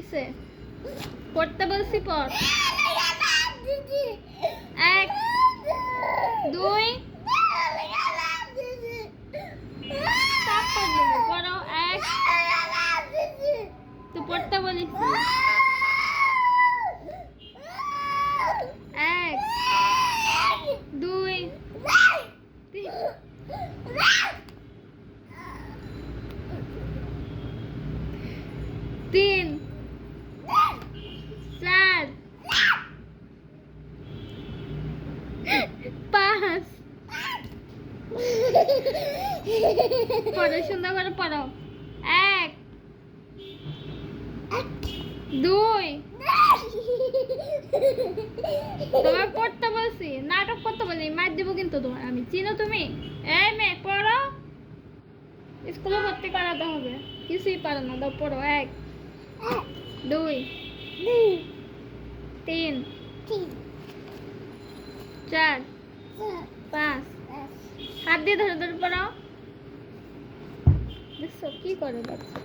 হয়েছে? পড়তে বলছি পড়। 1 2 পড়ো। 1 তুই পড়তে বলিস 1 2 3 4 5 পড়ো সুন্দর করে পড়ো। 1 2 তোমার পড়তে বলছি, নাটক করতে বলি, মার দিব কিন্তু তোমার আমি। চিনো তুমি? এই মেয়ে পড়ো, স্কুলে ভর্তি করাতে হবে। কিছুই পারো না, দাও পড়ো। 1 2 3 4 5 হাত দিয়ে ধরে ধরে পড়ো। দেখছো কি করে বাচ্চা?